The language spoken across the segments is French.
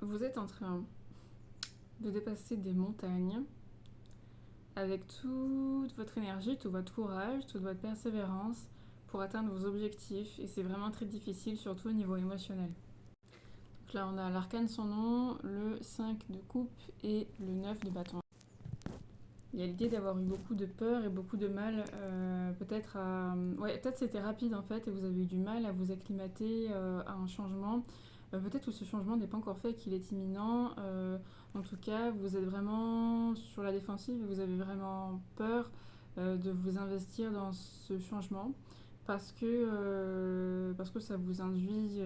Vous êtes en train de dépasser des montagnes avec toute votre énergie, tout votre courage, toute votre persévérance pour atteindre vos objectifs et c'est vraiment très difficile, surtout au niveau émotionnel. Donc là, on a l'arcane sans nom, le 5 de coupe et le 9 de bâton. Il y a l'idée d'avoir eu beaucoup de peur et beaucoup de mal, peut-être à... Ouais, peut-être c'était rapide en fait et vous avez eu du mal à vous acclimater à un changement. Peut-être que ce changement n'est pas encore fait, qu'il est imminent. En tout cas, vous êtes vraiment sur la défensive et vous avez vraiment peur de vous investir dans ce changement parce que ça vous induit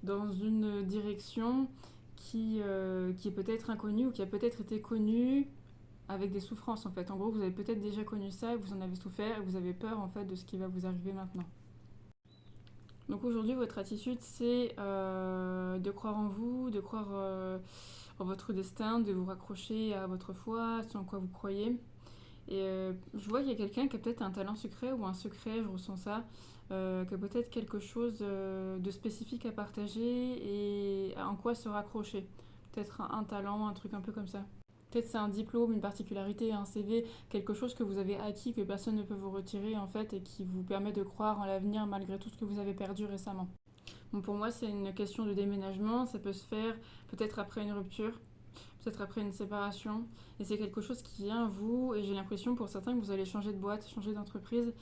dans une direction qui est peut-être inconnue ou qui a peut-être été connue avec des souffrances en fait. En gros, vous avez peut-être déjà connu ça, vous en avez souffert et vous avez peur en fait de ce qui va vous arriver maintenant. Donc aujourd'hui, votre attitude, c'est de croire en vous, de croire en votre destin, de vous raccrocher à votre foi, ce en quoi vous croyez. Et je vois qu'il y a quelqu'un qui a peut-être un talent secret ou un secret, je ressens ça, qui a peut-être quelque chose de spécifique à partager et en quoi se raccrocher. Peut-être un talent, un truc un peu comme ça. Peut-être c'est un diplôme, une particularité, un CV, quelque chose que vous avez acquis, que personne ne peut vous retirer en fait et qui vous permet de croire en l'avenir malgré tout ce que vous avez perdu récemment. Bon, pour moi, c'est une question de déménagement, ça peut se faire peut-être après une rupture, peut-être après une séparation, et c'est quelque chose qui vient à vous, et j'ai l'impression pour certains que vous allez changer de boîte, changer d'entreprise,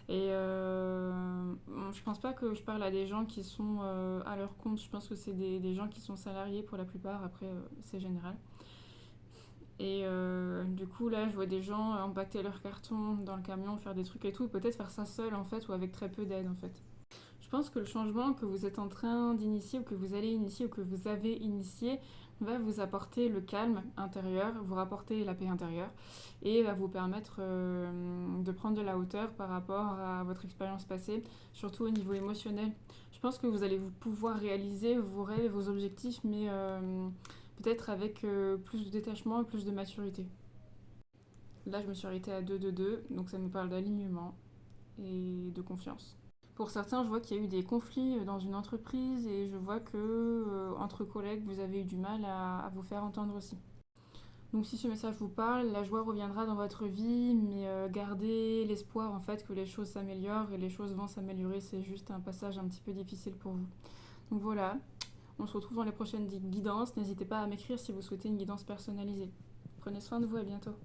et je pense pas que je parle à des gens qui sont à leur compte, je pense que c'est des gens qui sont salariés pour la plupart, après c'est général. Et du coup, là, je vois des gens empaqueter leurs cartons dans le camion, faire des trucs et tout, peut-être faire ça seul en fait, ou avec très peu d'aide en fait. Je pense que le changement que vous êtes en train d'initier, ou que vous allez initier, ou que vous avez initié, va vous apporter le calme intérieur, vous rapporter la paix intérieure, et va vous permettre de prendre de la hauteur par rapport à votre expérience passée, surtout au niveau émotionnel. Je pense que vous allez pouvoir réaliser vos rêves et vos objectifs, mais peut-être avec plus de détachement et plus de maturité. Là, je me suis arrêtée à 2-2-2, donc ça nous parle d'alignement et de confiance. Pour certains, je vois qu'il y a eu des conflits dans une entreprise et je vois que entre collègues, vous avez eu du mal à vous faire entendre aussi. Donc si ce message vous parle, la joie reviendra dans votre vie, mais gardez l'espoir en fait que les choses s'améliorent et les choses vont s'améliorer. C'est juste un passage un petit peu difficile pour vous. Donc voilà, on se retrouve dans les prochaines guidances. N'hésitez pas à m'écrire si vous souhaitez une guidance personnalisée. Prenez soin de vous, à bientôt.